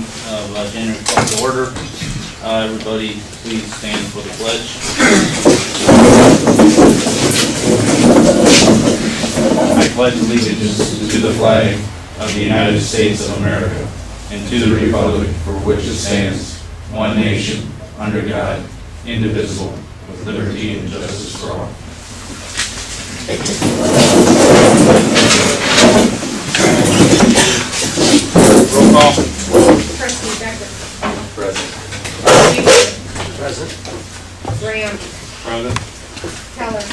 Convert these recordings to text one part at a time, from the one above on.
of January 12th order. Everybody please stand for the pledge. I pledge allegiance to the flag of the United States of America and to the republic for which it stands, one nation, under God, indivisible, with liberty and justice for all. Roll call. Trustee Becker. Present. Present. Graham. Present. Keller.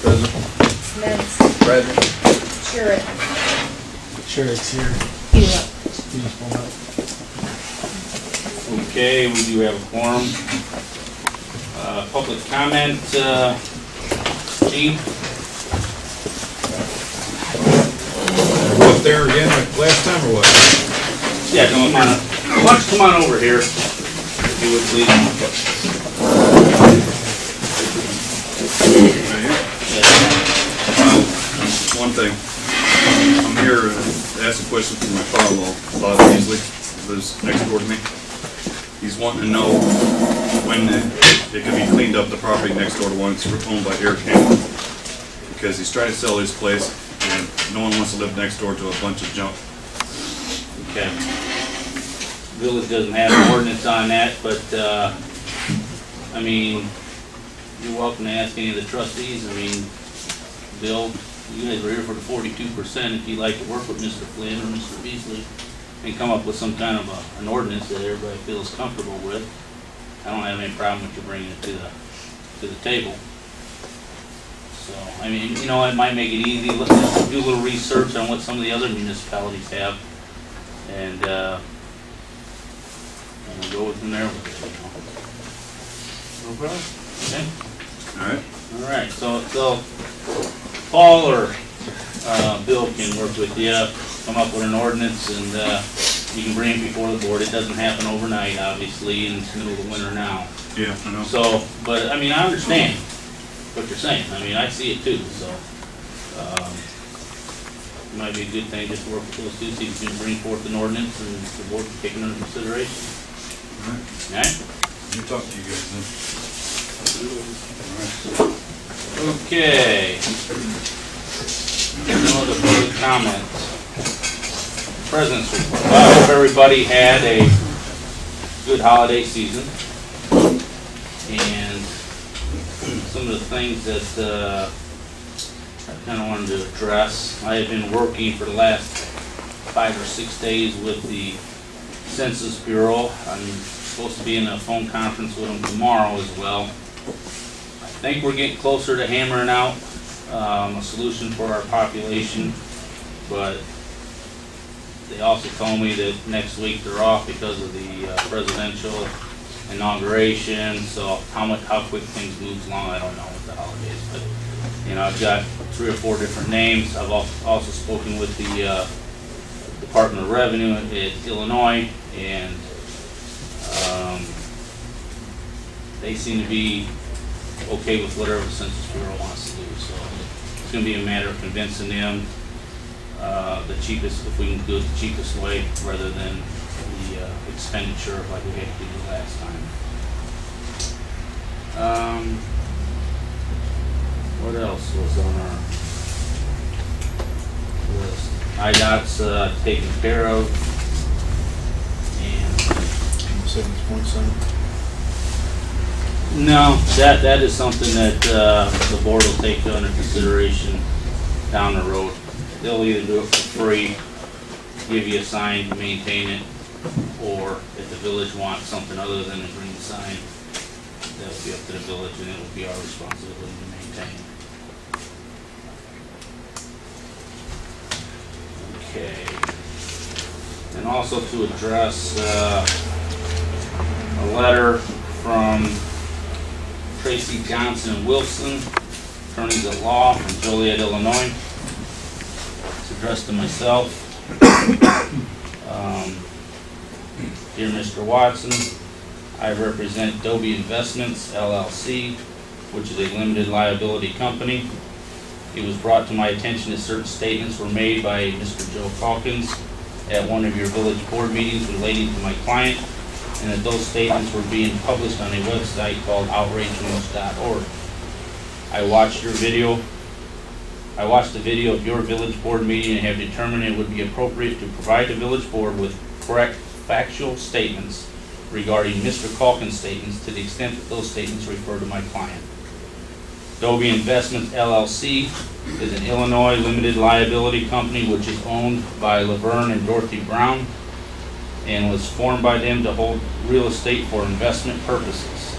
Present. Mintz. Present. Sherritt. Sherritt's here. Hewlett. He's pulled up. Okay, we do have a quorum. Public comment, Gene? Up there again like last time or what? Yeah, come on. Why don't you come on over here, if you would please. One thing. I'm here to ask a question from my father-in-law, Bob Beasley, who lives next door to me. He's wanting to know when it can be cleaned up, the property next door to one that's owned by Eric Hamlin. Because he's trying to sell his place and no one wants to live next door to a bunch of junk. Okay. Village doesn't have an ordinance on that, but, I mean, you're welcome to ask any of the trustees. I mean, Bill, you guys were here for the 42%. If you'd like to work with Mr. Flynn or Mr. Beasley and come up with some kind of an ordinance that everybody feels comfortable with, I don't have any problem with you bringing it to the table. So, I mean, you know, it might make it easy. Let's just do a little research on what some of the other municipalities have, and we'll go from there with it, you know. No problem. Okay. All right. All right. So Paul or Bill can work with you, come up with an ordinance, and you can bring it before the board. It doesn't happen overnight, obviously, and it's the middle of the winter now. Yeah, I know. So, but I mean, I understand what you're saying. I mean, I see it too. So, it might be a good thing just to work with those two, see if you can bring forth an ordinance and the board can take it under consideration. All right. All right. Let me talk to you guys then. Okay. No other public comments. President's report. Well, I hope everybody had a good holiday season. And some of the things that I kind of wanted to address. I have been working for the last 5 or 6 days with the Census Bureau. I'm supposed to be in a phone conference with them tomorrow as well. I think we're getting closer to hammering out a solution for our population, but they also told me that next week they're off because of the presidential inauguration. So how quick things move along, I don't know with the holidays. But you know, I've got 3 or 4 different names. I've also spoken with the Department of Revenue at Illinois, and they seem to be okay with whatever the Census Bureau wants to do. So it's going to be a matter of convincing them the cheapest, if we can do it the cheapest way, rather than the expenditure like we had to do last time. What else was on our list? IDOT's taken care of, and no, that is something that the board will take under consideration down the road. They'll either do it for free, give you a sign to maintain it, or if the village wants something other than a green sign, that'll be up to the village, and it will be our responsibility to maintain. Okay. And also to address a letter from Tracy Johnson and Wilson, attorneys at law from Joliet, Illinois. It's addressed to myself. Dear Mr. Watson, I represent Dobie Investments, LLC, which is a limited liability company. It was brought to my attention that certain statements were made by Mr. Joe Calkins at one of your village board meetings relating to my client, and that those statements were being published on a website called outragenews.org. I watched the video of your village board meeting and have determined it would be appropriate to provide the village board with correct factual statements regarding Mr. Calkins' statements to the extent that those statements refer to my client. Dobie Investments LLC is an Illinois limited liability company which is owned by Laverne and Dorothy Brown and was formed by them to hold real estate for investment purposes.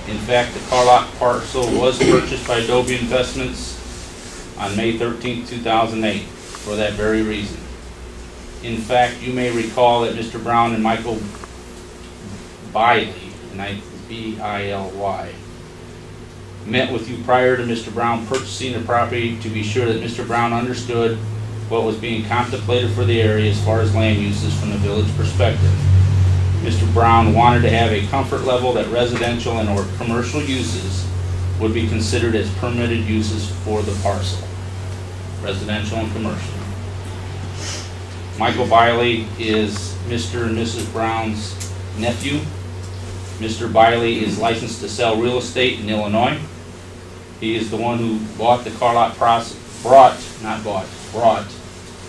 In fact, the car lot parcel was purchased by Dobie Investments on May 13, 2008 for that very reason. In fact, you may recall that Mr. Brown and Michael Biley, B-I-L-Y, met with you prior to Mr. Brown purchasing the property to be sure that Mr. Brown understood what was being contemplated for the area as far as land uses from the village perspective. Mr. Brown wanted to have a comfort level that residential and or commercial uses would be considered as permitted uses for the parcel, residential and commercial. Michael Biley is Mr. and Mrs. Brown's nephew. Mr. Biley is licensed to sell real estate in Illinois. He is the one who bought the car lot brought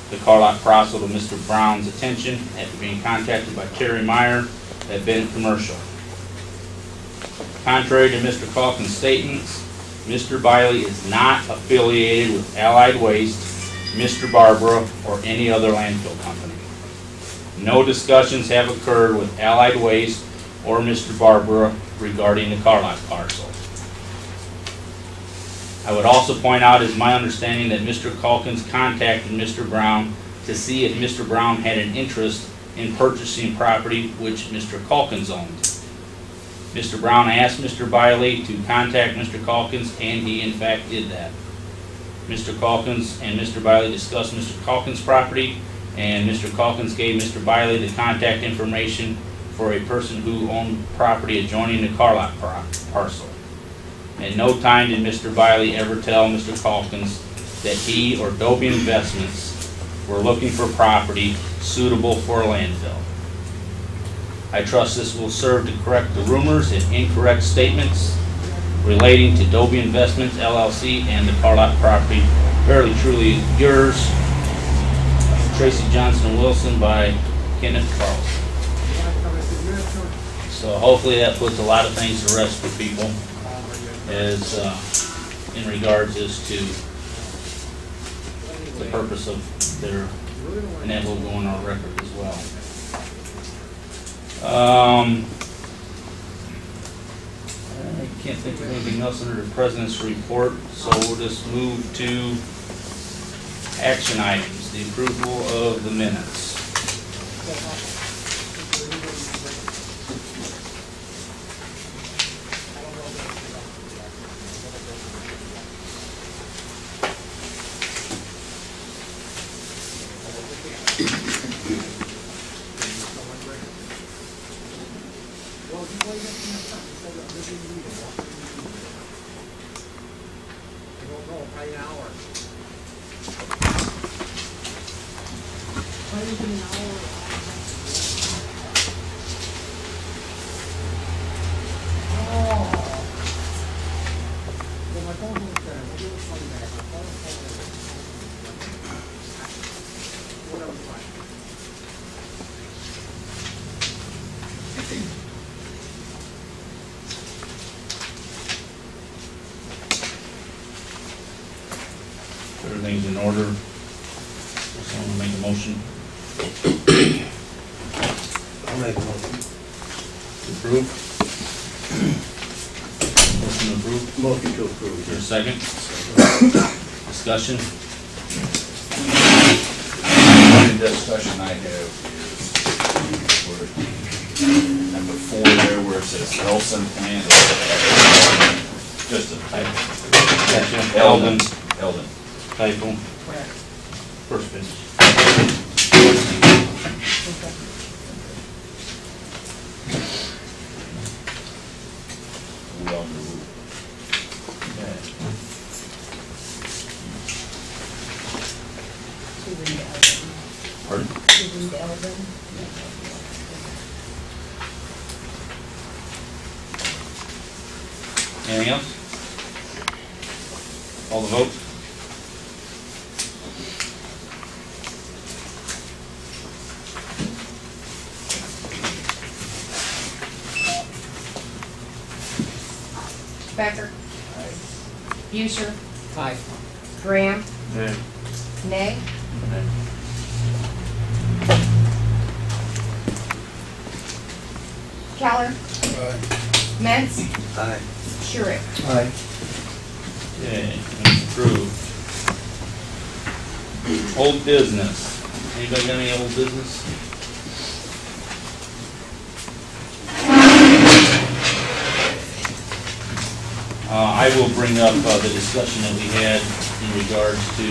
the car lot parcel to Mr. Brown's attention after being contacted by Terry Meyer at Bennett Commercial. Contrary to Mr. Calkins' statements, Mr. Biley is not affiliated with Allied Waste, Mr. Barbara, or any other landfill company. No discussions have occurred with Allied Waste or Mr. Barbara regarding the car lot parcel. I would also point out, it's my understanding that Mr. Calkins contacted Mr. Brown to see if Mr. Brown had an interest in purchasing property which Mr. Calkins owned. Mr. Brown asked Mr. Biley to contact Mr. Calkins, and he in fact did that. Mr. Calkins and Mr. Biley discussed Mr. Calkins' property, and Mr. Calkins gave Mr. Biley the contact information for a person who owned property adjoining the car lot parcel. At no time did Mr. Biley ever tell Mr. Calkins that he or Dobie Investments were looking for property suitable for a landfill. I trust this will serve to correct the rumors and incorrect statements relating to Dobie Investments LLC and the car lot property. Very truly yours, Tracy Johnson Wilson by Kenneth Carlson. So hopefully that puts a lot of things to rest for people as in regards as to the purpose of their, and that will go on our record as well. I can't think of anything else under the President's report, so we'll just move to action items, the approval of the minutes. Everything's in order. Someone make a motion I'll make a motion. to approve. Motion to approve. Motion to approve. Is there a second? Discussion? The only discussion I have is where number 4 there where it says Elson plant, just a typo. Gotcha. Eldon. Typo. First finish. Pardon? Anything else? All the vote? Becker. Buescher. Aye. Graham. Nay. Nay. Keller. Mentz. Aye. Schurick. Aye. Okay, that's approved. Old business. Anybody got any old business? I will bring up the discussion that we had in regards to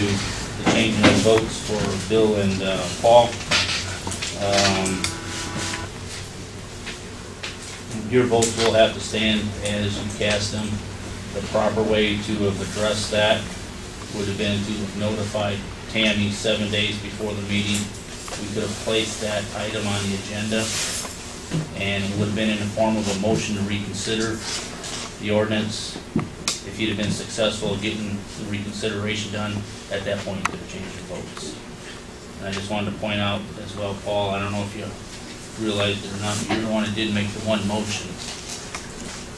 the changing of votes for Bill and Paul. Your votes will have to stand as you cast them. The proper way to have addressed that would have been to have notified Tammy 7 days before the meeting. We could have placed that item on the agenda, and it would have been in the form of a motion to reconsider the ordinance. If you'd have been successful at getting the reconsideration done, at that point you could have changed your votes. And I just wanted to point out as well, Paul, I don't know if you realized it or not, but you're the one that did make the one motion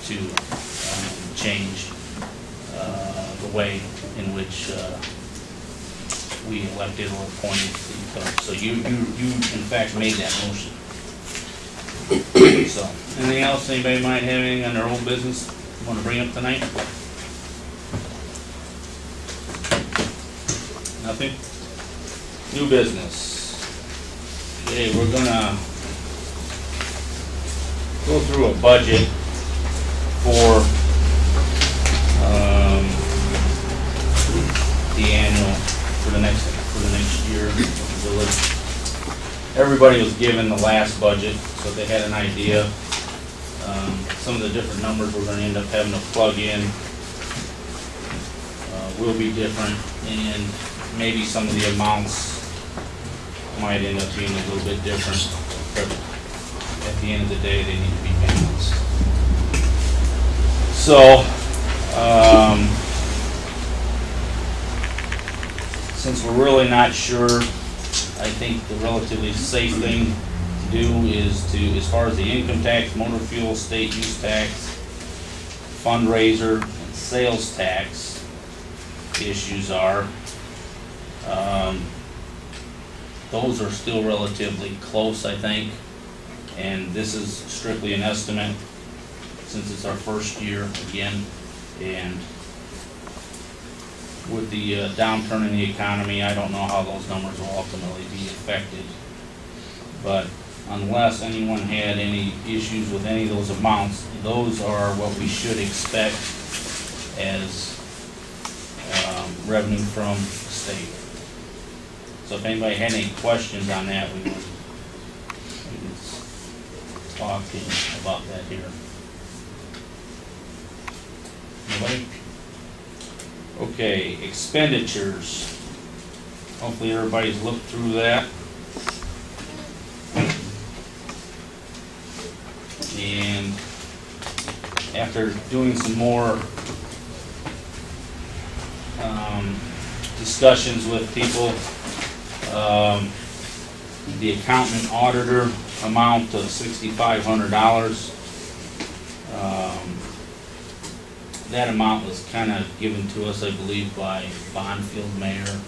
to change the way in which we elected or appointed the clerk. So you in fact made that motion. So, anything else anybody might have anything on their old business want to bring up tonight? Nothing? New business. Okay, we're gonna go through a budget for the annual for the next year of the village. Everybody was given the last budget, so they had an idea. Some of the different numbers we're going to end up having to plug in will be different, and maybe some of the amounts might end up being a little bit different, but at the end of the day, they need to be balanced. So, since we're really not sure, I think the relatively safe thing to do is to, as far as the income tax, motor fuel, state use tax, fundraiser, and sales tax issues are, those are still relatively close, I think, and this is strictly an estimate since it's our first year again, and with the downturn in the economy, I don't know how those numbers will ultimately be affected. But unless anyone had any issues with any of those amounts, those are what we should expect as revenue from the state. So if anybody had any questions on that, we can talk about that here. Anybody? Okay, expenditures. Hopefully everybody's looked through that. And after doing some more discussions with people, the accountant auditor amount of $6,500. That amount was kind of given to us, I believe, by Bonfield Mayor,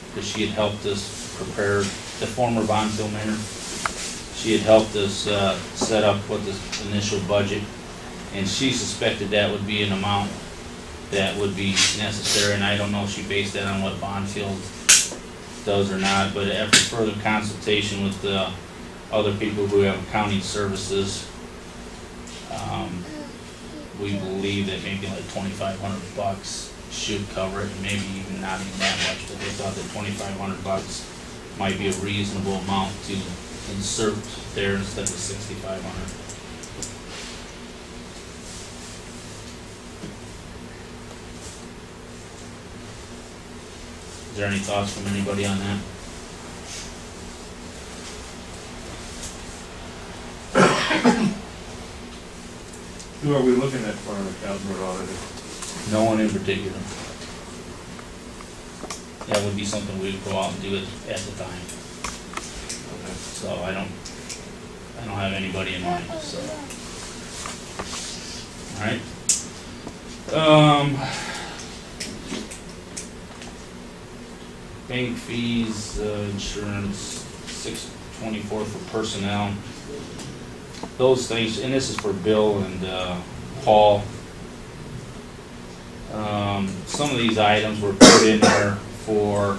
because she had helped us prepare, the former Bonfield Mayor. She had helped us set up what this initial budget, and she suspected that would be an amount that would be necessary, and I don't know if she based that on what Bonfield does or not, but after further consultation with the other people who have accounting services, we believe that maybe like $2,500 should cover it, and maybe even not even that much, but they thought that $2,500 might be a reasonable amount to insert there instead of $6,500. Is there any thoughts from anybody on that? Who are we looking at for an accountant or auditor? No one in particular. That would be something we would go out and do it at the time. Okay. So I don't have anybody in mind, so. Alright. Bank fees, insurance, $624 for personnel. Those things, and this is for Bill and Paul. Some of these items were put in there for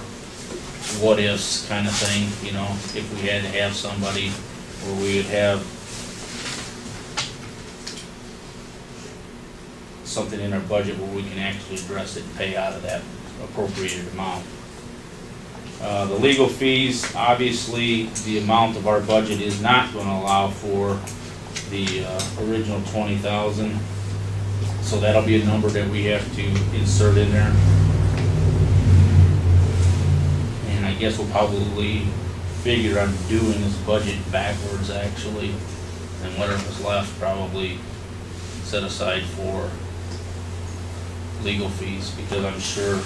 what ifs kind of thing, you know, if we had to have somebody, or we would have something in our budget where we can actually address it and pay out of that appropriated amount. The legal fees, obviously, the amount of our budget is not going to allow for the original 20,000, so that'll be a number that we have to insert in there. And I guess we'll probably figure on doing this budget backwards, actually, and whatever's left probably set aside for legal fees, because I'm sure,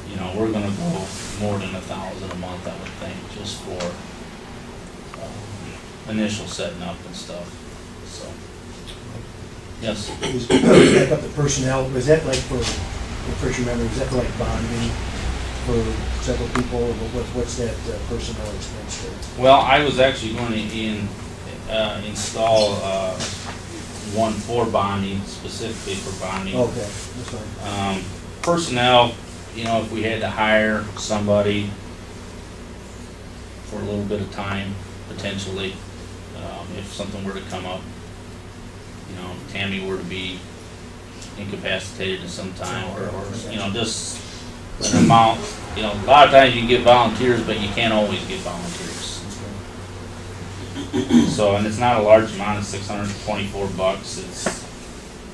you know, we're gonna go more than 1,000 a month, I would think, just for initial setting up and stuff, so. Yes? Back up the personnel, was that like for, refresh your memory, was that for like bonding for several people, or what's that personnel expense for? Well, I was actually going to install one for bonding, specifically for bonding. Okay, that's fine. Personnel, you know, if we had to hire somebody for a little bit of time, potentially, if something were to come up, you know, if Tammy were to be incapacitated at some time, or you know, just an amount, you know, a lot of times you can get volunteers, but you can't always get volunteers. So, and it's not a large amount, it's $624, it's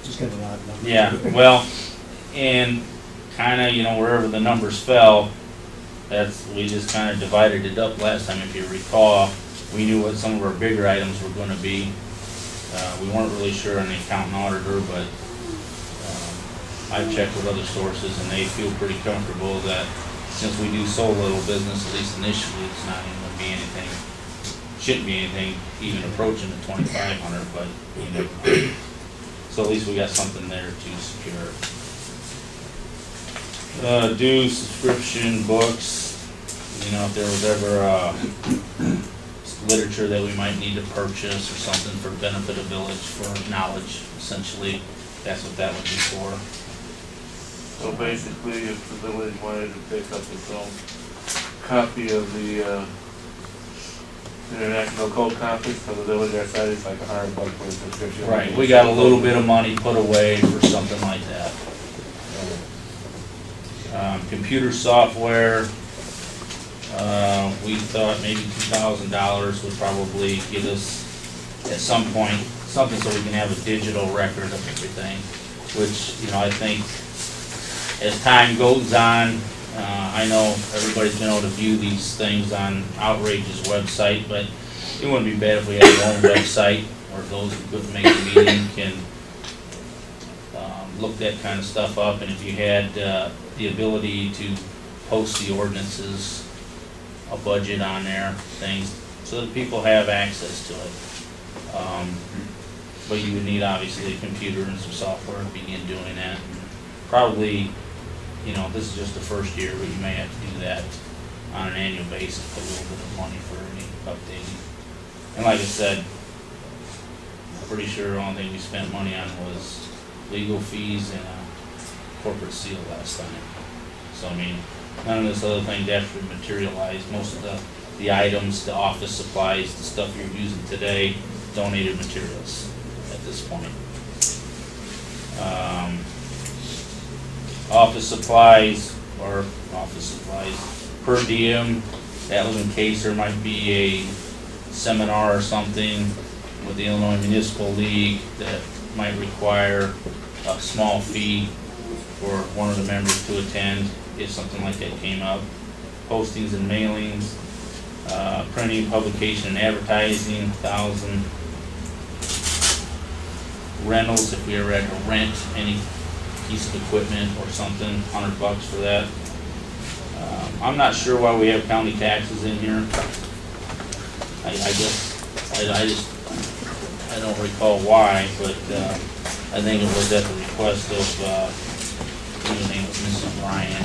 Just kind of an odd number. yeah, well, and kind of, you know, wherever the numbers fell, we just kind of divided it up last time, if you recall. We knew what some of our bigger items were going to be. We weren't really sure on the accountant auditor, but I've checked with other sources, and they feel pretty comfortable that since we do so little business, at least initially, it's not even going to be anything, shouldn't be anything even approaching the 2,500, but you know. So at least we got something there to secure. Dues, subscription, books, you know, if there was ever literature that we might need to purchase or something for benefit of village, for knowledge, essentially, that's what that would be for. So basically, if the village wanted to pick up its own copy of the International Code Conference for the village outside, it's like $100 for a subscription. Right, we got a little bit of money put away for something like that. Computer software, we thought maybe $2,000 would probably give us, at some point, something so we can have a digital record of everything, which, you know, I think as time goes on, I know everybody's been able to view these things on Outrage's website, but it wouldn't be bad if we had our own website, or those who couldn't make a meeting can look that kind of stuff up, and if you had the ability to post the ordinances, a budget on there, things, so that people have access to it. But you would need obviously a computer and some software to begin doing that. Probably, you know, this is just the first year, but you may have to do that on an annual basis, put a little bit of money for any updating. And like I said, I'm pretty sure the only thing we spent money on was legal fees and a corporate seal last time. So I mean, none of this other thing actually materialized. Most of the items, the office supplies, the stuff you're using today, donated materials at this point. Office supplies, per diem, that was in case there might be a seminar or something with the Illinois Municipal League that might require a small fee for one of the members to attend, if something like that came up. Postings and mailings, printing, publication, and advertising, $1,000. rentals, if we ever had to rent any piece of equipment or something, $100 for that. I'm not sure why we have county taxes in here. I don't recall why, but I think it was at the request of, his name was Mrs. Ryan,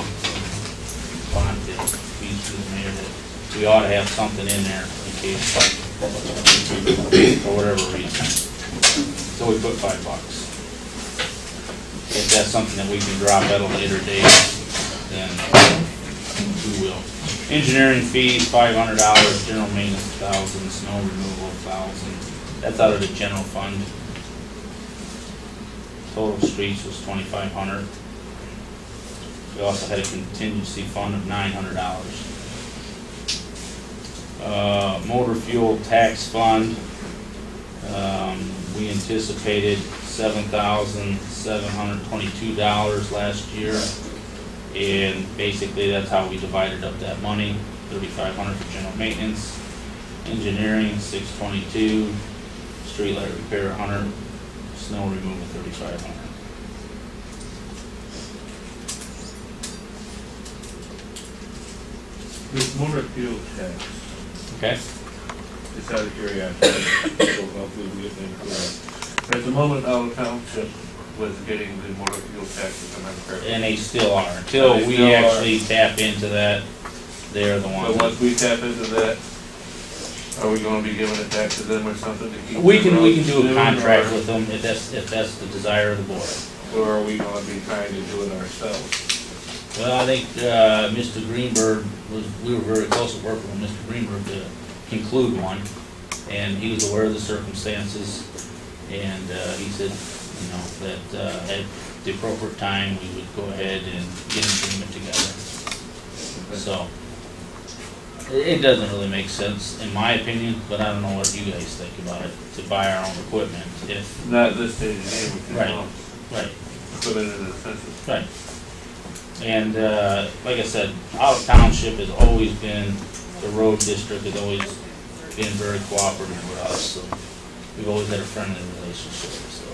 Bonfield, he's the mayor, that we ought to have something in there in case, for whatever reason. So we put $5. If that's something that we can drop at a later date, then we will. Engineering fees, $500, general maintenance, $1,000, snow removal, $1,000. That's out of the general fund. Total streets was $2,500. We also had a contingency fund of $900. Motor fuel tax fund, we anticipated $7,722 last year, and basically that's how we divided up that money. $3,500 for general maintenance, engineering $622, streetlight repair $100, snow removal $3,500. This motor fuel tax, Okay. just out of curiosity, so hopefully we get them correct. At the moment, our township was getting the motor fuel taxes, am I correct? And they still are, until They we still are. actually tap into that, they're the So ones. once we tap into that, are we gonna be giving a tax to them or something to keep? We the can roads do a doing, contract or- with them if that's the desire of the board. Or are we gonna be trying to do it ourselves? Well, I think, Mr. Greenberg we were very close at working with Mr. Greenberg to conclude one, and he was aware of the circumstances, and, he said, that, at the appropriate time, we would go ahead and get an agreement together. So, it doesn't really make sense, in my opinion, but I don't know what you guys think about it, to buy our own equipment, if, Not at this stage of the game, we can Right. Right. put it in the census. Right. And, like I said, our township has always been, the road district has always been very cooperative with us, so we've always had a friendly relationship, so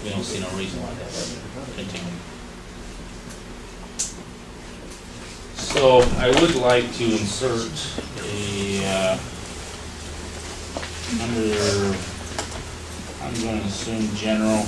we don't see no reason why that doesn't continue. So I would like to insert I'm going to assume general.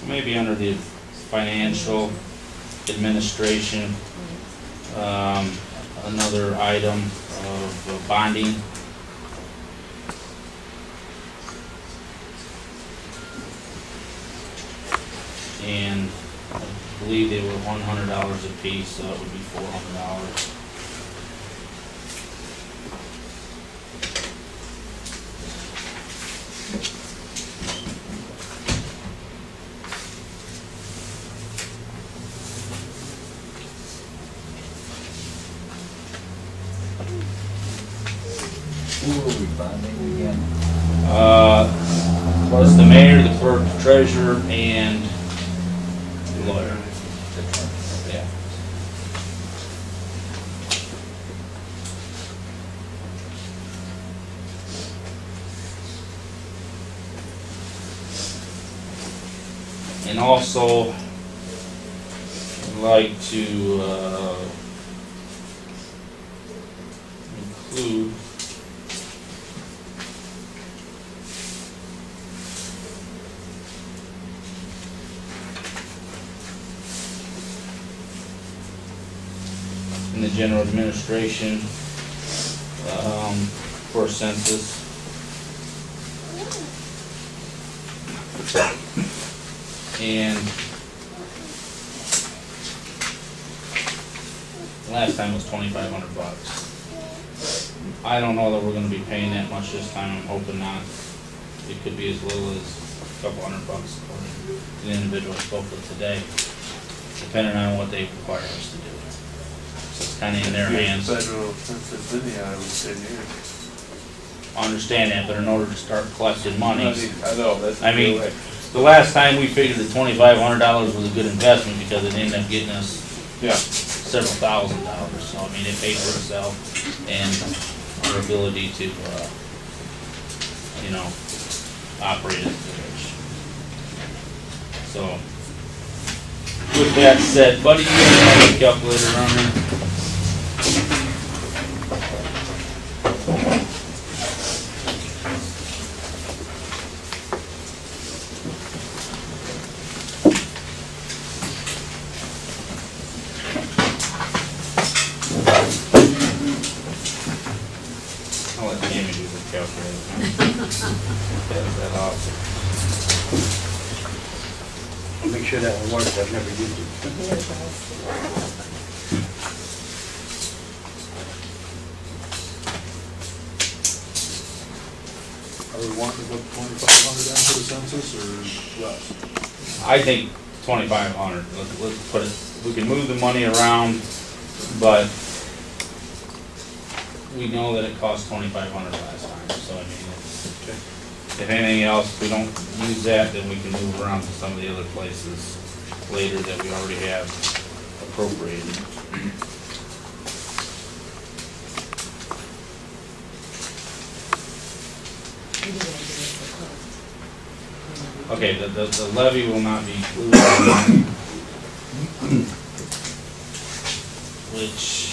Maybe under the financial administration, another item of bonding. And I believe they were $100 a piece, so that would be $400. Who are we bonding again? Was the mayor, the clerk, the treasurer, and the lawyer. Yeah. And also, I'd like to include in the general administration for census. And last time was $2,500. I don't know that we're gonna be paying that much this time, I'm hoping not. It could be as little as a couple $100 according to the individual I spoke with today, depending on what they require us to do. So it's kinda in their hands. Federal census in the 10 years. understand that, but in order to start collecting money, I know, that's. I mean, the last time we figured that $2,500 was a good investment because it ended up getting us Yeah, several $1,000s. So I mean, it paid for itself and our ability to, you know, operate as a village. So, with that said, buddy, you have a calculator on there? I'll let Tammy do the calculator. Pass that off. Make sure that one works, I've never used it. Are we wanting to put 2,500 in for the census or less? I think 2,500, let's put it, we can move the money around, but we know that it cost 2,500 last time, so I mean, it's, if anything else, if we don't use that, then we can move around to some of the other places later that we already have appropriated. Okay, the levy will not be included, which,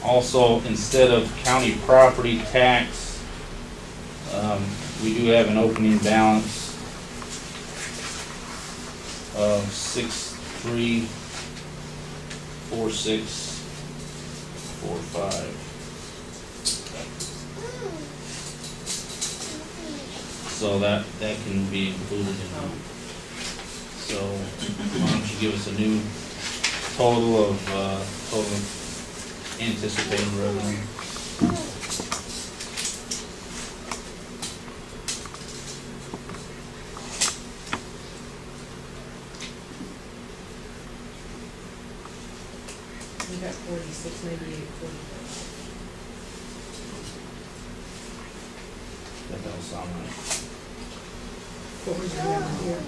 also, instead of county property tax, we do have an opening balance of 6,346,45. So that can be included in that. So why don't you give us a new total of total anticipated revenue? We got 4698.45. That don't sound right. What was your number here?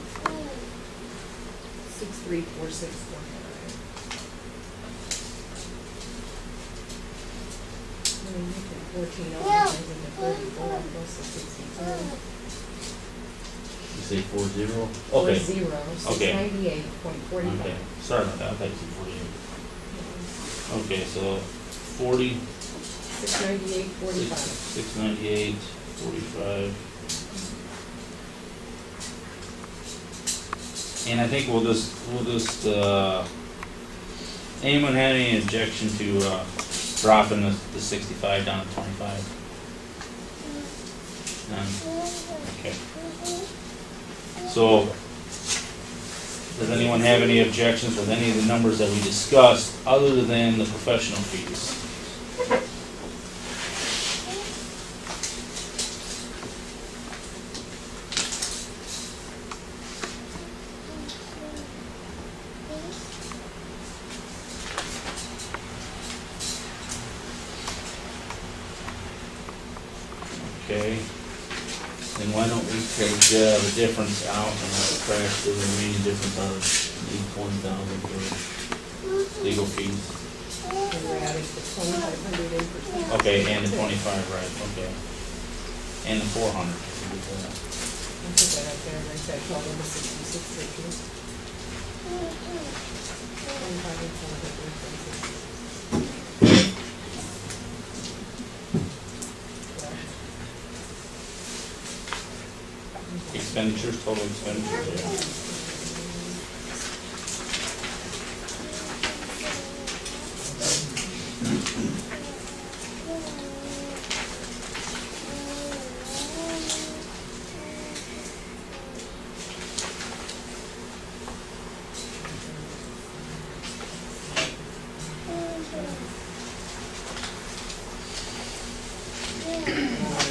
634645. I mean, you can 14 over into 34 plus the 63. You say 40? Four Okay. zero, Okay. 698.45. Okay. Sorry about that. I thought you said 48. Okay, so 40, 698.45. 698.45. And I think we'll just, anyone have any objection to, dropping the 65 down to 25? None? Okay. So, does anyone have any objections with any of the numbers that we discussed, other than the professional fees? Okay, then why don't we take the difference out and subtract the remaining difference out of the 20,000 for legal fees? And we're adding the 2,500 in for tax. Okay, and the 25, right, okay. And the 400. I'll put that up there, right, that total was 6650. 25 and 400. Expenditures, total expenditures, yeah.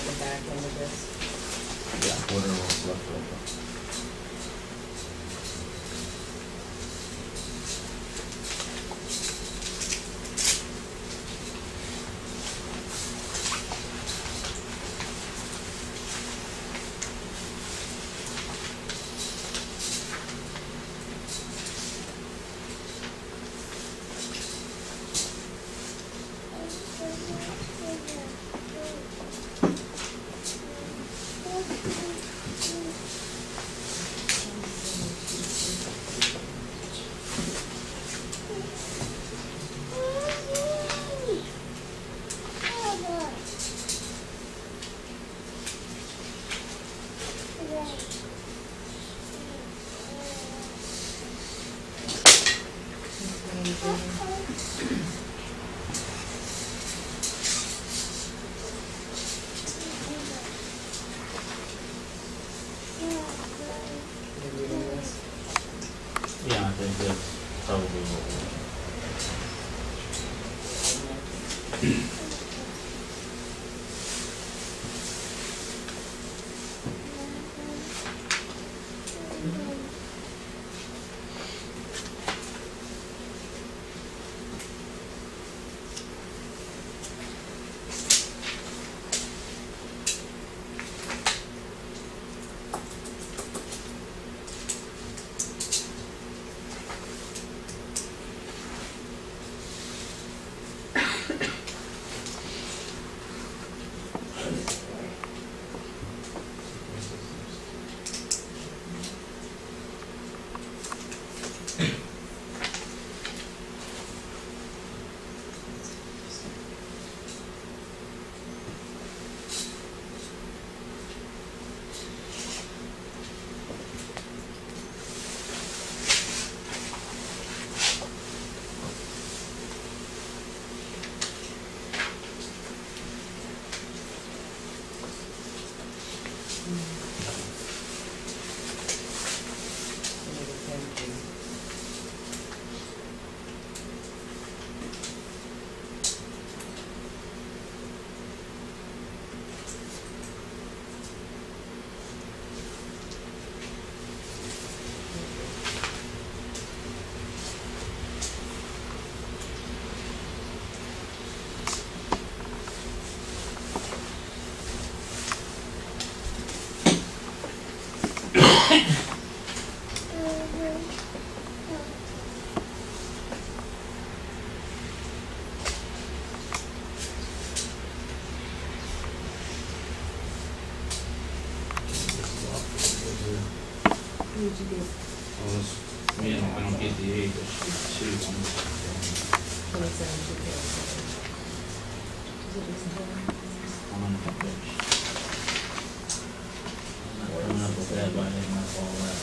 The back end of this. Whatever was left over. Yeah, I think that's probably what Who did you get? was. I don't get the 8, but she gets 2 ones. 27, two K. Is it just one? I'm on the pitch. I'm not coming up with that, but I didn't know all that.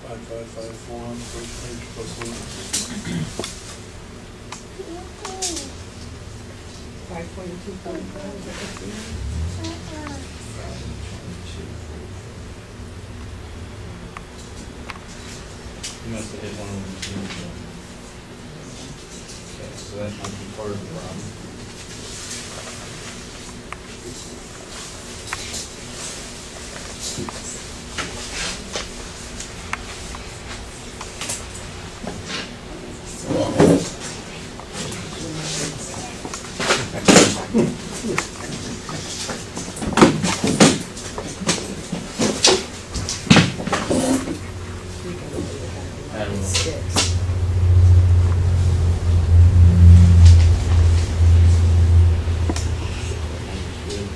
5554 on the first page plus Lucas. 542.45, is that what you mean? You must have hit one of them too. Okay, so that might be part of the problem. I don't know. Six. Good.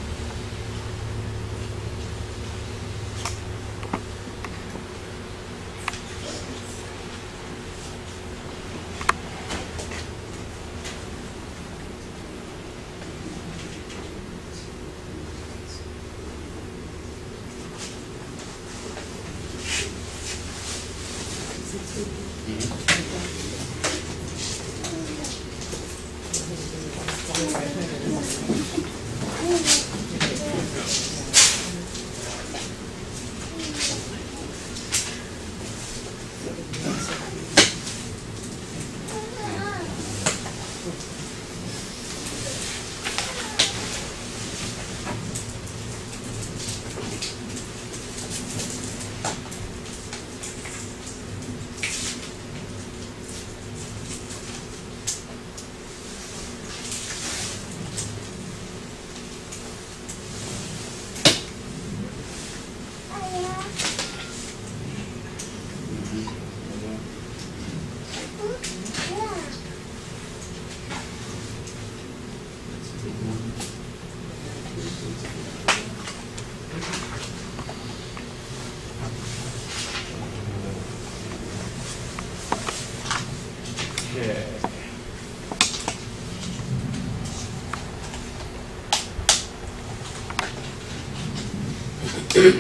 Which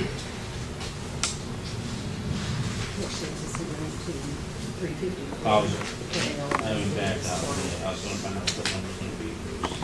takes us to 19,350. I haven't backed out, I was gonna find out what the number's gonna be first.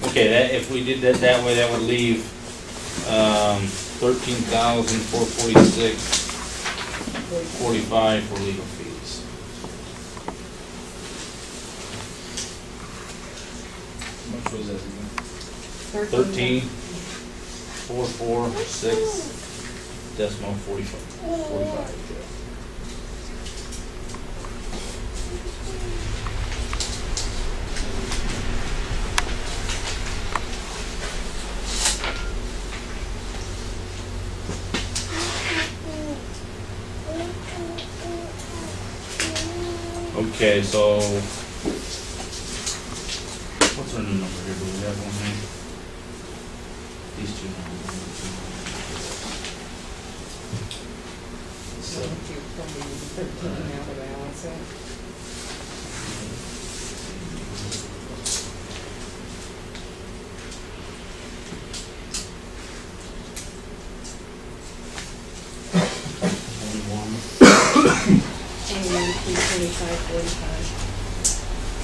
Okay, that, if we did that way, that would leave, 13,446.45 for legal fees. How much was that again? 13,446.45. Okay, so what's our new number here? Do we have one here? These two numbers. So if you're pulling 13 out of balance it. And 325.45.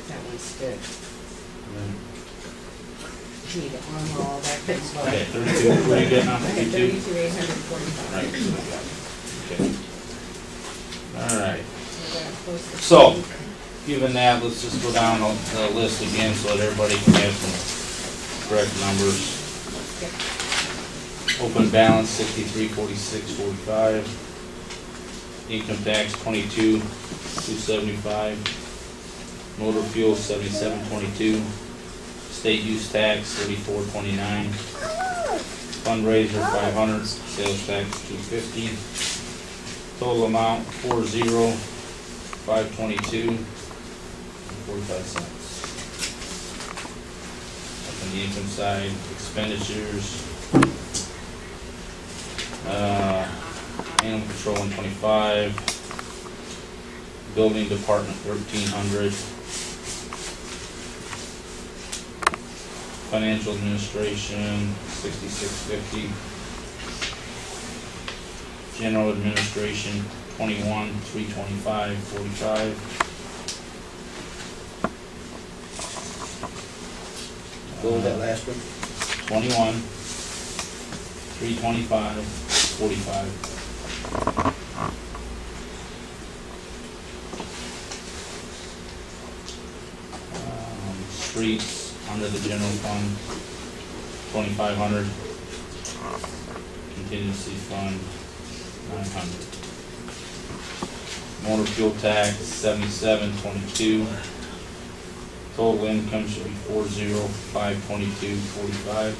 That one's good. Need to armor all that good stuff. Okay, 32, what are you getting on 32? 32,845. Right. Okay. All right. So that close to- So, given that, let's just go down the list again so that everybody can have some correct numbers. Yep. Open balance 6346.45. Income tax 22,275. Motor fuel 77.22. State use tax 34.29. Fundraiser 500. Sales tax 250. Total amount 40,522.45. Up on the income side, expenditures. Animal control 125. Building department 1,300. Financial administration 6650. General administration 21,325.45. What was that last one? 21,325.45. Streets under the general fund 2,500. Contingency fund 900. Motor fuel tax, 77.22. Total income should be 405.22.45.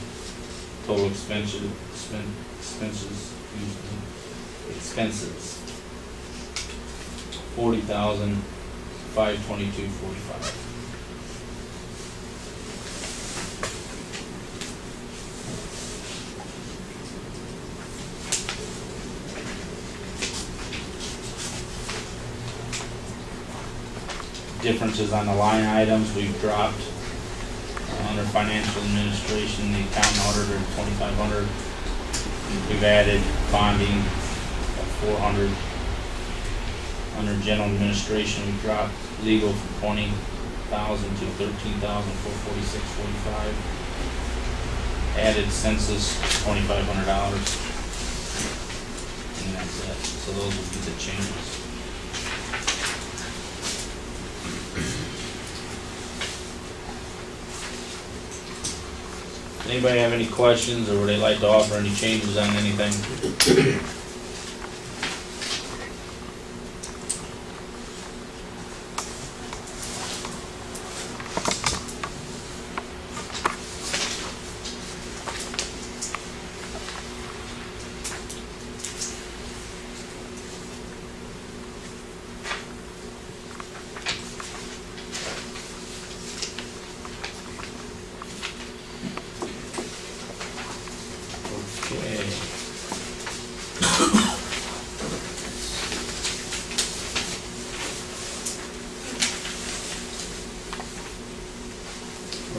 Total expenses, expenses, 40,522.45. Differences on the line items, we've dropped under financial administration, the accountant auditor, 2,500. We've added bonding at 400. Under general administration, we dropped legal from 20,000 to 13,446.45. Added census, $2,500. And that's it. So those would be the changes. Anybody have any questions, or would they like to offer any changes on anything?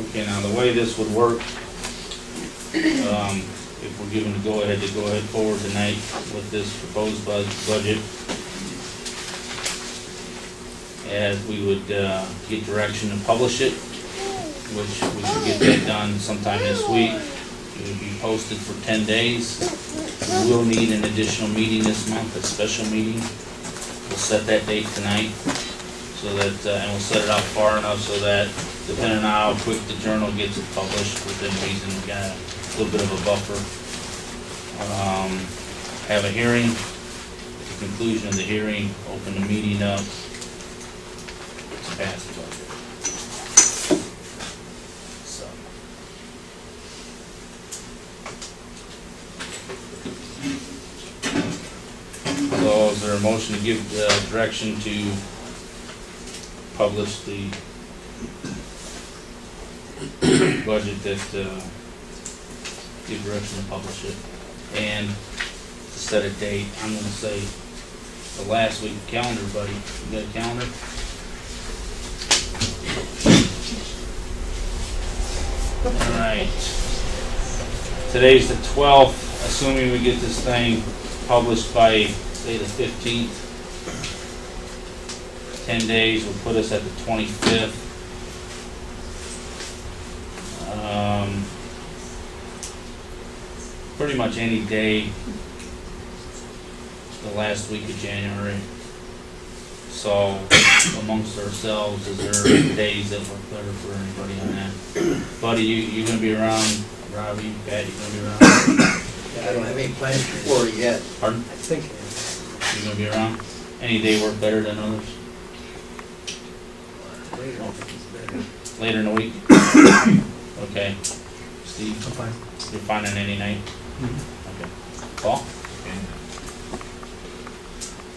Okay, now the way this would work, if we're given the go-ahead to go ahead forward tonight with this proposed budget, as we would get direction to publish it, which we could get that done sometime this week. It would be posted for 10 days. We will need an additional meeting this month, a special meeting. We'll set that date tonight, so that, and we'll set it out far enough so that, depending on how quick the journal gets it published, within reason, we got a little bit of a buffer. Have a hearing. At the conclusion of the hearing, open the meeting up. Pass the budget. So. So is there a motion to give direction to publish the budget that, give direction to publish it, and to set a date? I'm gonna say the last week calendar, buddy. You got a calendar? Alright. Today's the 12th, assuming we get this thing published by, say, the 15th. 10 days will put us at the 25th. Pretty much any day the last week of January. So amongst ourselves, is there days that work better for anybody on that? Buddy, you gonna be around? Robbie, Pat, you gonna be around? I don't have any plans for it yet. Pardon? I think. You gonna be around? Any day work better than others? Later, I think it's better. Later in the week? Okay. Steve? I'm fine. You're fine on any night? Okay. Paul?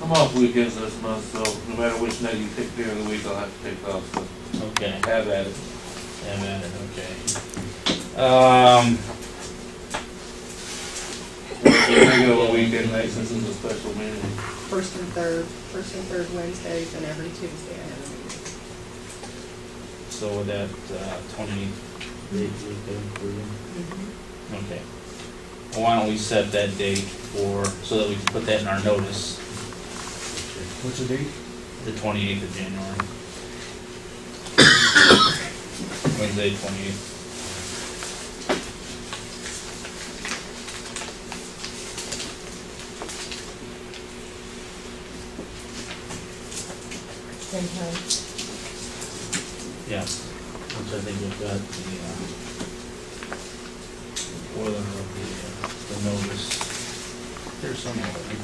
I'm off weekends this month, so no matter which night you pick during the week, I'll have to take off, so Okay. have at it. Have at it, okay. Regular weekend night, since it's a special meeting. First and third Wednesdays, and every Tuesday I have a meeting. So with that, 20 days, okay. Well, why don't we set that date for, so that we can put that in our notice, What's the date? the 28th of January. Wednesday, 28th. Same time. Yeah, which I think we've got the, order of the notice. There's some of it.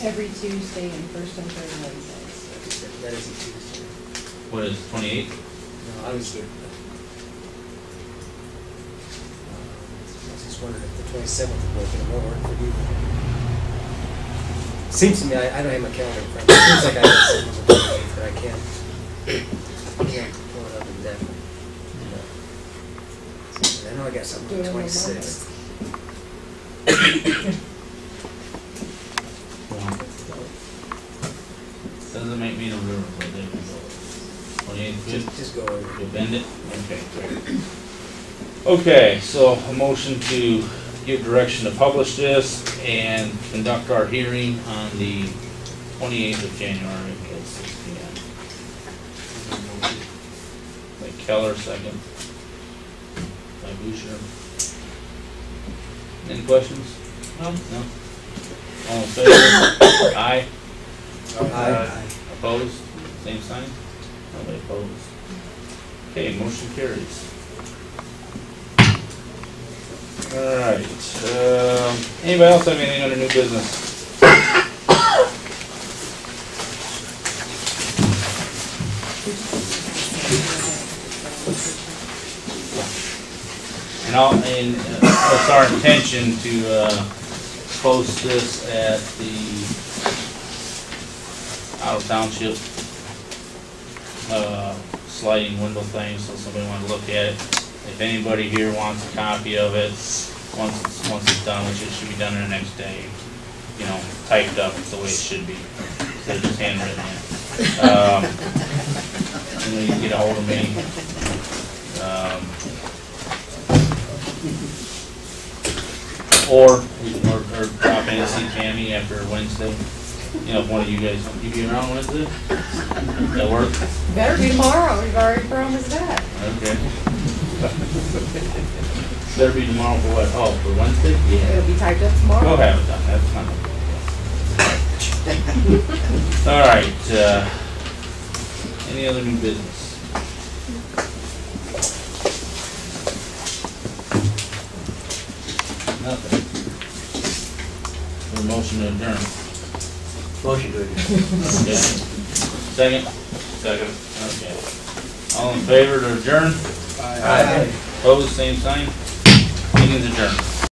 Every Tuesday and first and third Wednesdays. That is a Tuesday. What is it, 28th? No, I was just wondering if the 27th would work, and it won't work for you. Seems to me, I don't have my calendar in front of me. It seems like I have something on the 28th, but I can't pull it up exactly. I know I got something on the 26th. Doesn't make me no difference what day we go. 28th, good? Just go over. You'll bend it? Okay, great. Okay, so a motion to give direction to publish this and conduct our hearing on the 28th of January at 6 p.m. By Keller, second. By Boucher. Any questions? No. All in favor? Aye. Aye. Opposed? Same sign? Nobody opposed. Okay, motion carries. Alright, anybody else have anything under new business? And it's our intention to, post this at the out of township, sliding window thing, so somebody wanted to look at it. If anybody here wants a copy of it, once it's done, which it should be done in the next day, you know, typed up the way it should be, instead of just handwritten in. And then you can get a hold of me. Or drop in and see Tammy after Wednesday. You know, if one of you guys, you be around Wednesday? That work? Better be tomorrow, we've already promised that. Okay. Better be tomorrow for what? Oh, for Wednesday? Yeah. It'll be typed up tomorrow. We'll have it done, that's not a big deal. All right, any other new business? Nothing. A motion to adjourn. Motion to adjourn. Okay. Second? Second. Okay. All in favor to adjourn? Aye. Opposed, same sign? Meeting's adjourned.